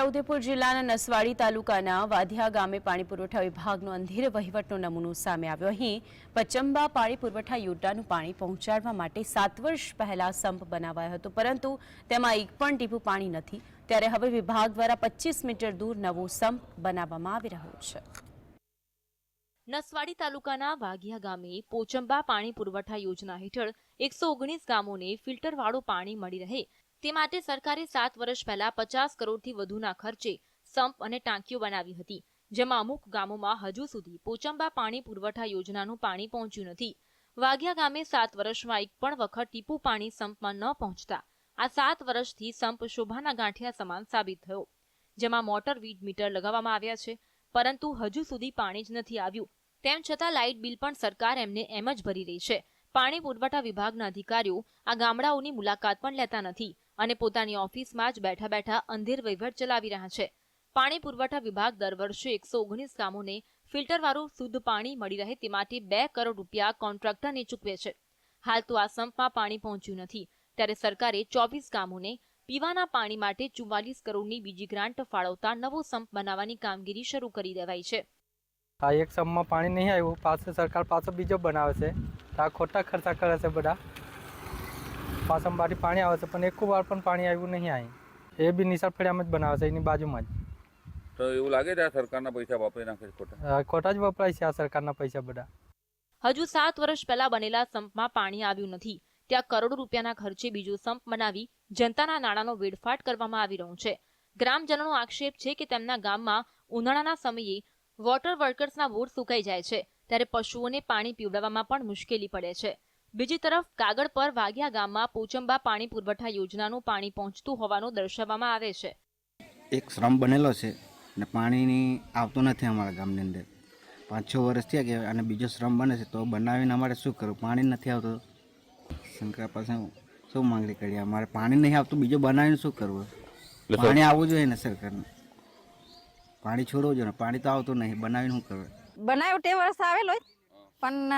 છોટાઉદેપુર જિલ્લાના નસવાડી તાલુકાના વાધિયા ગામે પાણી પુરવઠા વિભાગનો અંધેર વહીવટનો નમૂનો સામે આવ્યો। અહીં પચંબા પાણી પુરવઠા યોજનાનું પાણી પહોંચાડવા માટે 7 વર્ષ પહેલા સંપ બનાવાયો હતો, પરંતુ તેમાં એક પણ ટીપું પાણી નથી। ત્યારે હવે વિભાગ દ્વારા 25 મીટર દૂર નવો સંપ બનાવવામાં આવી રહ્યો છે। નસવાડી તાલુકાના વાઘિયા ગામે પોચંબા પાણી પુરવઠા યોજના હેઠળ 119 ગામોને ફિલ્ટરવાળું પાણી મળી રહે તે માટે સરકારે 7 વર્ષ પહેલા 50 કરોડથી વધુના ખર્ચે સંપ અને ટાંકીઓ બનાવી હતી, જેમાં અમુક ગામોમાં હજુ સુધી પોચંબા પાણી પુરવઠા યોજનાનું પાણી પહોંચ્યું નથી। વાઘિયા ગામે 7 વર્ષમાં એક પણ વખત ટીપું પાણી સંપમાં ન પહોંચતા આ 7 વર્ષથી સંપ શોભાના ગાંઠિયા સમાન સાબિત થયો, જેમાં મોટર વીડ મીટર લગાવવામાં આવ્યા છે, પરંતુ હજુ સુધી પાણી જ નથી આવ્યું। તેમ છતાં લાઇટ બિલ પણ સરકાર એમને એમ જ ભરી રહી છે। પાણી પુરવઠા વિભાગના અધિકારીઓ આ ગામડાઓની મુલાકાત પણ લેતા નથી અને પોતાની ઓફિસમાં જ બેઠા બેઠા અંધેર વહીવટ ચલાવી રહ્યા છે। પાણી પુરવઠા વિભાગ દર વર્ષે 119 ગામોને ફિલ્ટરવાળું શુદ્ધ પાણી મળી રહે તે માટે 2 કરોડ રૂપિયા કોન્ટ્રાક્ટરને ચૂકવે છે। હાલ તો આ સંપમાં પાણી પહોંચ્યું નથી, ત્યારે સરકારે 24 ગામોને પીવાના પાણી માટે 44 કરોડની બીજી ગ્રાન્ટ ફાળવતા નવો સંપ બનાવવાની કામગીરી શરૂ કરી દેવાઈ છે। આ એક સંપમાં પાણી નહીં આવ્યું, પાછો સરકાર પાછો બીજો બનાવે છે, તો આ ખોટા ખર્ચા કરે છે બધા। પાછળમાંથી પાણી આવે છે પણ એક વાર પણ પાણી આવ્યું નહીં। અહીં એ બી નિશાળ ફળિયામાં જ બનાવે છે, એની બાજુમાં જ। તો એવું લાગે છે આ સરકારના પૈસા વાપરી નાખે છે ખોટા? ખોટા જ વપરાય છે આ સરકારના પૈસા બધા। હજુ 7 વર્ષ પહેલા બનેલા સંપમાં પાણી આવ્યું નથી, ત્યાં કરોડો રૂપિયાના ખર્ચે બીજો સંપ બનાવી જનતાના નાણાંનો વેડફાટ કરવામાં આવી રહ્યો છે। ગ્રામજનોનો આક્ષેપ છે કે તેમના ગામમાં ઉનાળાના સમયે વોટર વર્કર્સના બોર સુકાઈ જાય છે, ત્યારે પશુઓને પાણી પીવડાવવામાં પણ મુશ્કેલી પડે છે। બીજી તરફ કાગળ પર વાઘિયા ગામમાં પોચંબા પાણી પુરવઠા યોજનાનું પાણી પહોંચતું હોવાનું દર્શાવવામાં આવે છે। એક શ્રમ બનેલો છે ને પાણીની આવતું નથી અમારા ગામની અંદર। 5-6 વર્ષ થયા ગયા અને બીજો શ્રમ બને છે, તો બનાવીને અમારે શું કરવું? પાણી નથી આવતું। શંકર પાસે શું માંગણી કરીએ? અમારે પાણી નહીં આવતું, બીજો બનાવીને શું કરવું? પાણી આવવું જોઈએ ને સરકારને, પાણી છોડવું જોઈએ ને। પાણી તો આવતું નહીં, બનાવીને શું કરવું? બનાવ્યું તે વર્ષ આવેલો પણ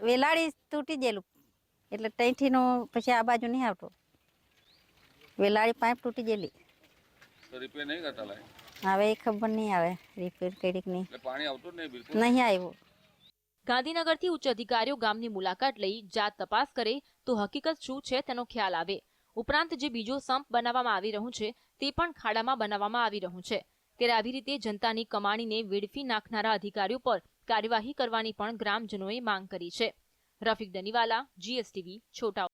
વેલાળી તૂટી ગયેલું, એટલે ત્યાંથીનું પછી આ બાજુ નહીં આવતો। વેલાળી પાઇપ તૂટી ગયેલી, તો રિપેર નહીં કરતા લાગે? હવે એ ખબર નહીં આવે રિપેર કરી કે નહીં। પાણી આવતું જ નહીં, બિલકુલ નહીં આવ્યું। ગાંધીનગરથી ઉચ્ચ અધિકારીઓ ગામની મુલાકાત લઈ જાત તપાસ કરે તો હકીકત શું છે તેનો ખ્યાલ આવે। ઉપરાંત જે બીજો સંપ બનાવવામાં આવી રહ્યું છે તે પણ ખાડામાં બનાવવામાં આવી રહ્યું છે, ત્યારે આવી રીતે જનતાની કમાણીને વેડફી નાખનારા અધિકારીઓ પર કાર્યવાહી કરવાની પણ ગ્રામજનોએ માંગ કરી છે। રફીક દનીવાલા, GSTV, છોટા